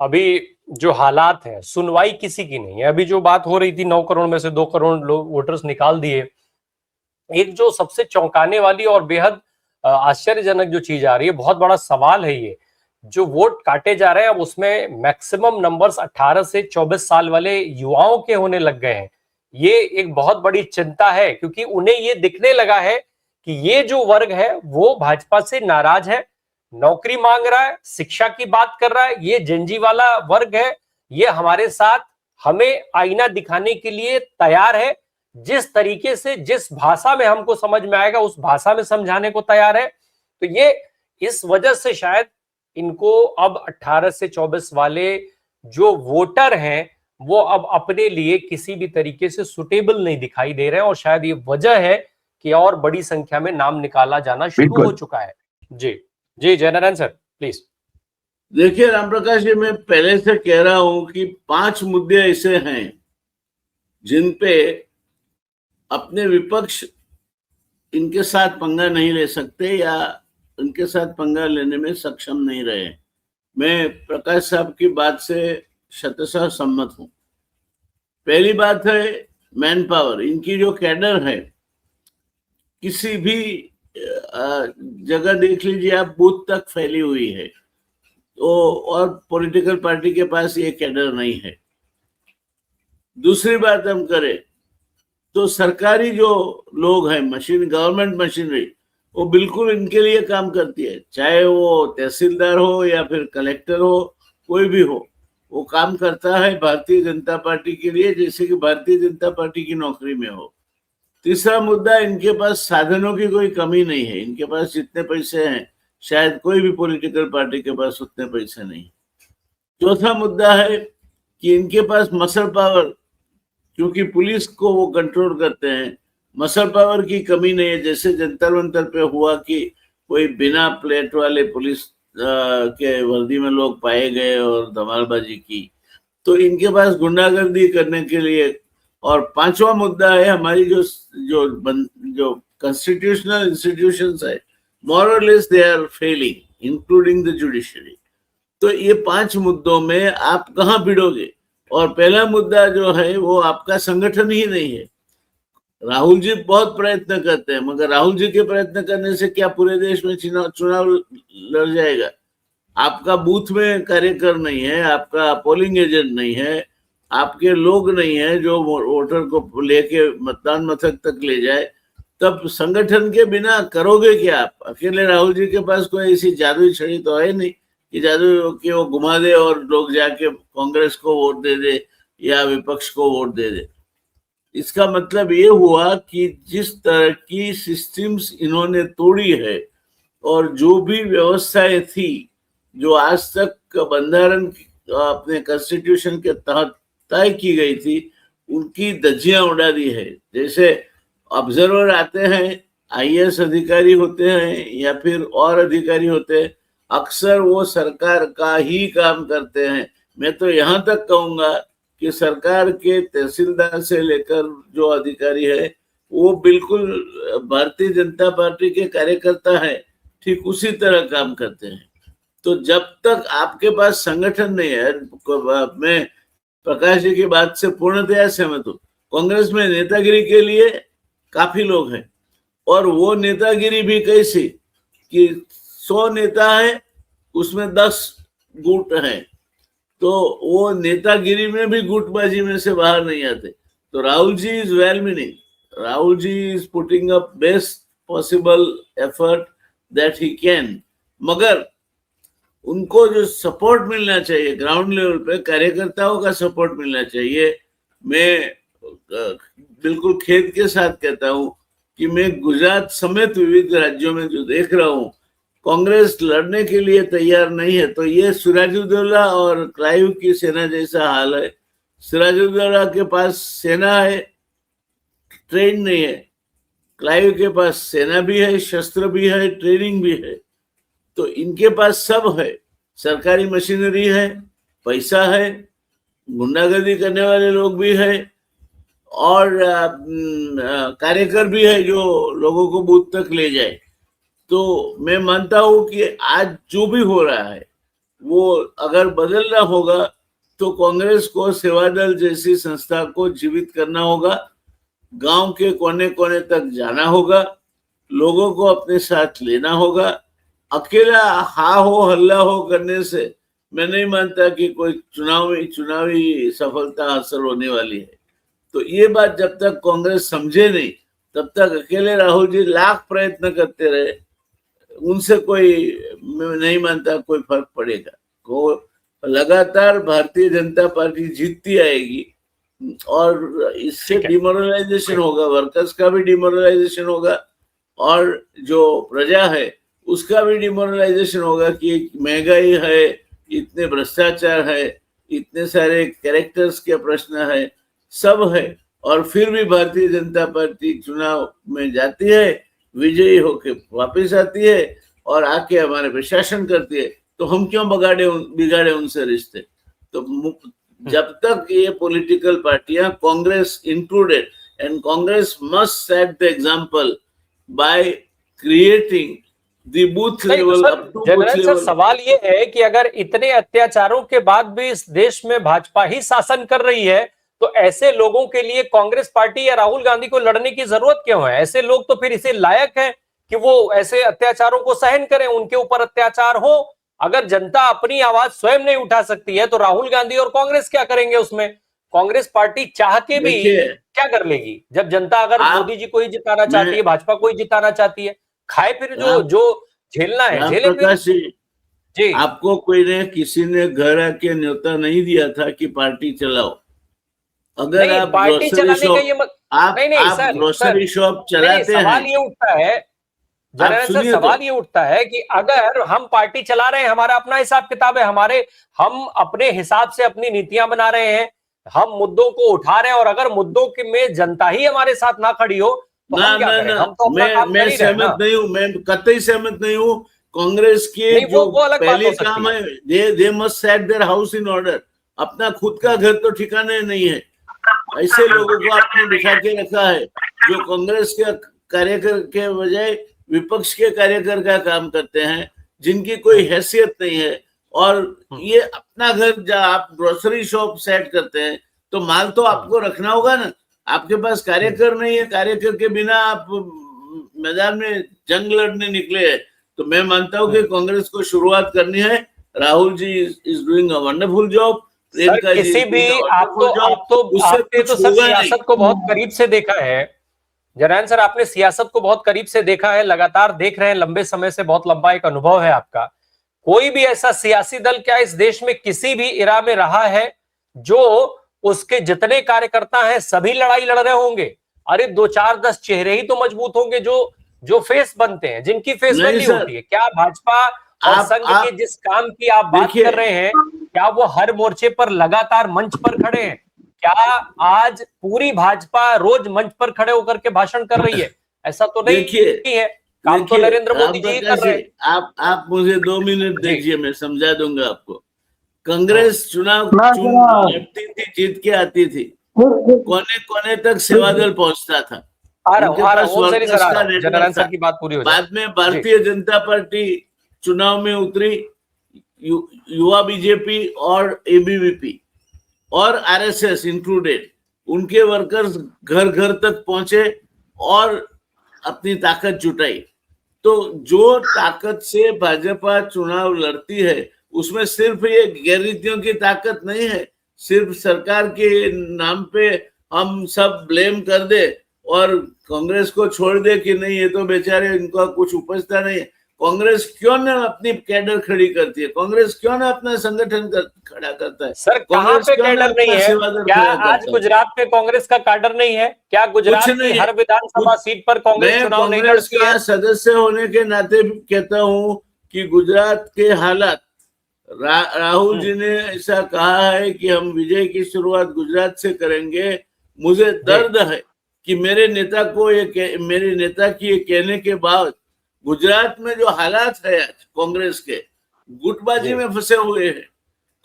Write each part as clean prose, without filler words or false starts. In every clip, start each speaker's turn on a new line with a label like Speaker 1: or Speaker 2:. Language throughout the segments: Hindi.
Speaker 1: अभी जो हालात है, सुनवाई किसी की नहीं है। अभी जो बात हो रही थी 9 करोड़ में से 2 करोड़ लोग वोटर्स निकाल दिए, एक जो सबसे चौंकाने वाली और बेहद आश्चर्यजनक जो चीज आ रही है, बहुत बड़ा सवाल है ये, जो वोट काटे जा रहे हैं अब उसमें मैक्सिमम नंबर्स 18 से 24 साल वाले युवाओं के होने लग गए हैं। ये एक बहुत बड़ी चिंता है, क्योंकि उन्हें ये दिखने लगा है कि ये जो वर्ग है वो भाजपा से नाराज है, नौकरी मांग रहा है, शिक्षा की बात कर रहा है। ये जेंजी वाला वर्ग है, ये हमारे साथ हमें आईना दिखाने के लिए तैयार है, जिस तरीके से जिस भाषा में हमको समझ में आएगा उस भाषा में समझाने को तैयार है। तो ये इस वजह से शायद इनको अब 18 से 24 वाले जो वोटर हैं वो अब अपने लिए किसी भी तरीके से सुटेबल नहीं दिखाई दे रहे हैं, और शायद ये वजह है कि और बड़ी संख्या में नाम निकाला जाना शुरू हो चुका है। जी जी, जयनारायण सर प्लीज।
Speaker 2: देखिए राम प्रकाश जी, मैं पहले से कह रहा हूं कि 5 मुद्दे ऐसे हैं जिन पे अपने विपक्ष इनके साथ पंगा नहीं ले सकते या उनके साथ पंगा लेने में सक्षम नहीं रहे। मैं प्रकाश साहब की बात से शतशः सम्मत हूं। पहली बात है मैन पावर। इनकी जो कैडर है, किसी भी जगह देख लीजिए आप, बूथ तक फैली हुई है। तो और पॉलिटिकल पार्टी के पास ये कैडर नहीं है। दूसरी बात हम करें तो सरकारी जो लोग हैं, मशीन, गवर्नमेंट मशीनरी, वो बिल्कुल इनके लिए काम करती है। चाहे वो तहसीलदार हो या फिर कलेक्टर हो, कोई भी हो, वो काम करता है भारतीय जनता पार्टी के लिए, जैसे कि भारतीय जनता पार्टी की नौकरी में हो। तीसरा मुद्दा, इनके पास साधनों की कोई कमी नहीं है। इनके पास जितने पैसे हैं शायद कोई भी पॉलिटिकल पार्टी के पास उतने पैसे नहीं। चौथा मुद्दा है कि इनके पास मसल पावर, क्योंकि पुलिस को वो कंट्रोल करते हैं, मसल पावर की कमी नहीं है। जैसे जंतर मंतर पे हुआ कि कोई बिना प्लेट वाले पुलिस के वर्दी में लोग पाए गए और धमालबाजी की, तो इनके पास गुंडागर्दी करने के लिए। और पांचवा मुद्दा है हमारी जो जो जो कॉन्स्टिट्यूशनल इंस्टीट्यूशंस है, मोर और less they are failing, including the judiciary. तो ये 5 मुद्दों में आप कहाँ भिड़ोगे? और पहला मुद्दा जो है वो आपका संगठन ही नहीं है। राहुल जी बहुत प्रयत्न करते हैं, मगर राहुल जी के प्रयत्न करने से क्या पूरे देश में चुनाव लड़ जाएगा? आपका बूथ में कार्यकर नहीं है, आपका पोलिंग एजेंट नहीं है, आपके लोग नहीं है जो वोटर को लेके मतदान मथक तक ले जाए, तब संगठन के बिना करोगे क्या आप? अकेले राहुल जी के पास कोई ऐसी जादुई छड़ी तो है नहीं कि जादू कि वो घुमा दे और लोग जाके कांग्रेस को वोट दे दे या विपक्ष को वोट दे दे। इसका मतलब ये हुआ कि जिस तरह की सिस्टम्स इन्होंने तोड़ी है और जो भी व्यवस्थाएं थी जो आज तक बंधारण अपने कॉन्स्टिट्यूशन के तहत तय की गई थी, उनकी धज्जियां उड़ा दी है। जैसे ऑब्जर्वर आते हैं, आईएएस अधिकारी होते हैं या फिर और अधिकारी होते हैं, अक्सर वो सरकार का ही काम करते हैं। मैं तो यहाँ तक कहूंगा कि सरकार के तहसीलदार से लेकर जो अधिकारी है वो बिल्कुल भारतीय जनता पार्टी के कार्यकर्ता है, ठीक उसी तरह काम करते हैं। तो जब तक आपके पास संगठन नहीं है, मैं प्रकाश जी की बात से पूर्णतया सहमत हूँ। कांग्रेस में नेतागिरी के लिए काफी लोग हैं, और वो नेतागिरी भी कैसी कि 100 नेता है उसमें 10 गुट हैं, तो वो नेतागिरी में भी गुटबाजी में से बाहर नहीं आते। तो Rahul ji is well meaning, Rahul ji is putting up best possible effort that he can, मगर उनको जो सपोर्ट मिलना चाहिए ग्राउंड लेवल पे, कार्यकर्ताओं का सपोर्ट मिलना चाहिए। मैं बिल्कुल खेद के साथ कहता हूं कि मैं गुजरात समेत विविध राज्यों में जो देख रहा हूं, कांग्रेस लड़ने के लिए तैयार नहीं है। तो ये सिराजुद्दौला और क्लाइव की सेना जैसा हाल है। सिराजुद्दौला के पास सेना है, ट्रेन नहीं है। क्लाइव के पास सेना भी है, शस्त्र भी है, ट्रेनिंग भी है। तो इनके पास सब है, सरकारी मशीनरी है, पैसा है, गुंडागर्दी करने वाले लोग भी है, और कार्यकर भी है जो लोगों को बूथ तक ले जाए। तो मैं मानता हूं कि आज जो भी हो रहा है वो अगर बदलना होगा तो कांग्रेस को सेवादल जैसी संस्था को जीवित करना होगा, गांव के कोने कोने तक जाना होगा, लोगों को अपने साथ लेना होगा। अकेला हा हो हल्ला हो करने से मैं नहीं मानता कि कोई चुनावी सफलता हासिल होने वाली है। तो ये बात जब तक कांग्रेस समझे नहीं, तब तक अकेले राहुल जी लाख प्रयत्न करते रहे, उनसे कोई, मैं नहीं मानता कोई फर्क पड़ेगा। को लगातार भारतीय जनता पार्टी जीतती आएगी और इससे डिमोरलाइजेशन होगा, वर्कर्स का भी डिमोरलाइजेशन होगा और जो प्रजा है उसका भी डिमोरलाइजेशन होगा कि महंगाई है, इतने भ्रष्टाचार है, इतने सारे कैरेक्टर्स के प्रश्न है, सब है, और फिर भी भारतीय जनता पार्टी चुनाव में जाती है, विजयी होके वापस आती है और आके हमारे पे शासन करती है। तो हम क्यों बिगाड़े उनसे रिश्ते? तो जब तक ये पॉलिटिकल पार्टियां, Congress included, and Congress must set the example by creating the booth level up to booth level.
Speaker 1: सवाल ये है कि अगर इतने अत्याचारों के बाद भी इस देश में भाजपा ही शासन कर रही है, तो ऐसे लोगों के लिए कांग्रेस पार्टी या राहुल गांधी को लड़ने की जरूरत क्यों है? ऐसे लोग तो फिर इसे लायक हैं कि वो ऐसे अत्याचारों को सहन करें, उनके ऊपर अत्याचार हो। अगर जनता अपनी आवाज स्वयं नहीं उठा सकती है तो राहुल गांधी और कांग्रेस क्या करेंगे उसमें? कांग्रेस पार्टी चाह के भी क्या कर लेगी जब जनता अगर मोदी जी को ही जिताना चाहती है, भाजपा को ही जिताना चाहती है? खाए फिर जो झेलना है झेले फिर।
Speaker 2: जी, आपको कोई ने किसी ने घर आके न्योता नहीं दिया था कि पार्टी चलाओ। अगर आप
Speaker 1: पार्टी चलाने का ये
Speaker 2: आप ग्रोसरी शॉप चलाते हैं,
Speaker 1: सवाल ये उठता है सर, सवाल ये उठता है कि अगर हम पार्टी चला रहे हैं, हमारा अपना हिसाब किताब है, हम अपने हिसाब से अपनी नीतियां बना रहे हैं, हम मुद्दों को उठा रहे हैं, और अगर मुद्दों में जनता ही हमारे साथ ना खड़ी हो तो हम क्या करें? हम तो अपना काम कर ही रहे हैं।
Speaker 2: मैं सहमत नहीं हूं, मैं कतई सहमत नहीं हूं। कांग्रेस के जो पहले काम है, they must set their house in order. अपना खुद का घर तो ठिकाने नहीं है। ऐसे लोगों को आपने बिठा के रखा है जो कांग्रेस के कार्यकर के बजाय विपक्ष के कार्यकर का काम करते हैं, जिनकी कोई हैसियत नहीं है। और ये अपना घर जब आप ग्रोसरी शॉप सेट करते हैं तो माल तो आपको रखना होगा ना। आपके पास कार्यकर नहीं है, कार्यकर के बिना आप मैदान में जंग लड़ने निकले हैं। तो मैं मानता हूं कि कांग्रेस को शुरुआत करनी है। Rahul ji is doing a wonderful job.
Speaker 1: किसी भी आपने तो सर सियासत को बहुत करीब से देखा है, जरनैल सर, आपने सियासत को बहुत करीब से देखा है, लगातार देख रहे हैं, लंबे समय से बहुत लंबा एक अनुभव है आपका। कोई भी ऐसा सियासी दल क्या इस देश में किसी भी इरा में रहा है जो उसके जितने कार्यकर्ता हैं सभी लड़ाई लड़ रहे होंगे? अरे 2 4 10 चेहरे ही तो मजबूत होंगे जो फेस बनते हैं, जिनकी फेस वैल्यू होती है। क्या भाजपा और संघ के जिस काम की आप बात कर रहे हैं, क्या वो हर मोर्चे पर लगातार मंच पर खड़े हैं? क्या आज पूरी भाजपा रोज मंच पर खड़े होकर के भाषण कर रही है? ऐसा तो नहीं है। काम तो नरेंद्र मोदी जी कर रहे हैं।
Speaker 2: आप मुझे 2 मिनट दीजिए, मैं समझा दूंगा आपको। कांग्रेस चुनाव लड़ती थी, जीत के आती थी, कोने कोने तक सेवादल पहुंचता था। बाद में भारतीय जनता पार्टी चुनाव में उतरी, युवा बीजेपी और एबीवीपी और आरएसएस इंक्लूडेड, उनके वर्कर्स घर घर तक पहुंचे और अपनी ताकत जुटाई। तो जो ताकत से भाजपा चुनाव लड़ती है उसमें सिर्फ ये गैररीतियों की ताकत नहीं है। सिर्फ सरकार के नाम पे हम सब ब्लेम कर दे और कांग्रेस को छोड़ दे कि नहीं ये तो बेचारे इनका कुछ उपजता नहीं है। कांग्रेस क्यों ना अपनी कैडर खड़ी करती है? कांग्रेस क्यों ना अपना संगठन खड़ा करता है?
Speaker 1: सर कहां पे कैडर नहीं है? क्या आज गुजरात में कांग्रेस का कैडर नहीं है? क्या गुजरात की हर विधानसभा सीट पर कांग्रेस चुनाव नहीं लड़ती है?
Speaker 2: सदस्य होने के नाते कहता हूं कि गुजरात के हालात, राहुल जी ने ऐसा कहा है कि हम विजय की शुरुआत गुजरात से करेंगे। मुझे दर्द है कि मेरे नेता की ये कहने के बाद गुजरात में जो हालात है आज कांग्रेस के, गुटबाजी में फंसे हुए हैं।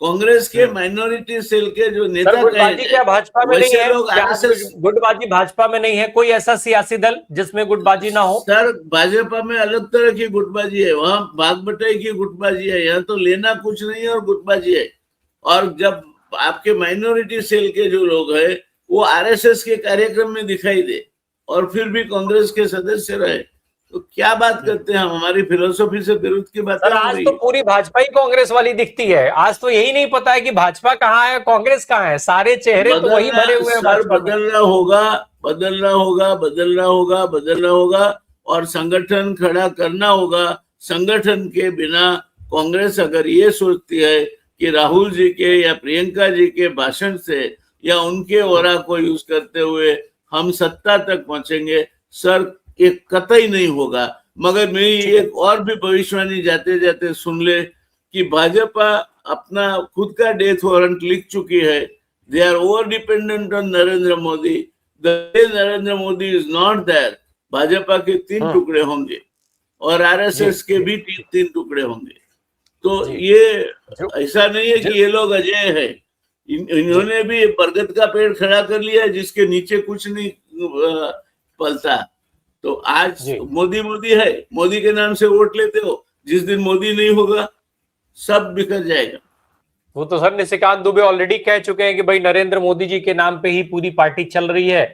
Speaker 2: कांग्रेस के माइनॉरिटी सेल के जो
Speaker 1: सर
Speaker 2: नेता कहे
Speaker 1: गुटबाजी क्या भाजपा में नहीं
Speaker 2: वैसे
Speaker 1: है?
Speaker 2: लोग
Speaker 1: क्या
Speaker 2: आरएसएस
Speaker 1: गुटबाजी भाजपा में नहीं है? कोई ऐसा सियासी दल जिसमें गुटबाजी ना हो?
Speaker 2: सर, भाजपा में अलग तरह की गुटबाजी है, वहां भाग बटाई की गुटबाजी है, यहाँ तो लेना कुछ नहीं है और गुटबाजी है। और जब आपके माइनॉरिटी सेल के जो लोग हैं वो आरएसएस के कार्यक्रम में दिखाई दे और फिर भी कांग्रेस के सदस्य रहे, तो क्या बात करते हैं हम? हमारी फिलोसफी से विरुद्ध की बातें
Speaker 1: सर
Speaker 2: हो
Speaker 1: आज
Speaker 2: रही
Speaker 1: तो
Speaker 2: है।
Speaker 1: पूरी भाजपा ही कांग्रेस वाली दिखती है। आज तो यही नहीं पता है कि भाजपा कहाँ है, कांग्रेस कहाँ है। सारे चेहरे तो वही
Speaker 2: बदलना
Speaker 1: भरे हुए हैं
Speaker 2: सर,
Speaker 1: भाजपा में।
Speaker 2: बदलना होगा, बदलना होगा, बदलना होगा, बदलना होगा और संगठन खड़ा करना होगा। संगठन के बिना कांग्रेस अगर ये सोचती है कि राहुल जी के या प्रियंका जी के भाषण से या उनके ओरा को यूज करते हुए हम सत्ता तक पहुंचेंगे, सर ये कतई नहीं होगा। मगर मेरी एक और भी भविष्यवाणी जाते जाते सुन ले कि भाजपा अपना खुद का डेथ वारंट लिख चुकी है। They are over dependent on Narendra Modi. The day Narendra Modi is not there, Bhajpa के 3 टुकड़े होंगे और आरएसएस के भी 3 टुकड़े होंगे। तो ये ऐसा नहीं है कि ये लोग अजय है। इन्होंने भी बरगद का पेड़ खड़ा कर लिया है जिसके नीचे कुछ नहीं पलता। तो आज मोदी मोदी है, मोदी के नाम से वोट लेते हो, जिस दिन मोदी नहीं होगा सब बिखर जाएगा।
Speaker 1: वो तो सर निशिकांत दुबे ऑलरेडी कह चुके हैं कि भाई नरेंद्र मोदी जी के नाम पे ही पूरी पार्टी चल रही है।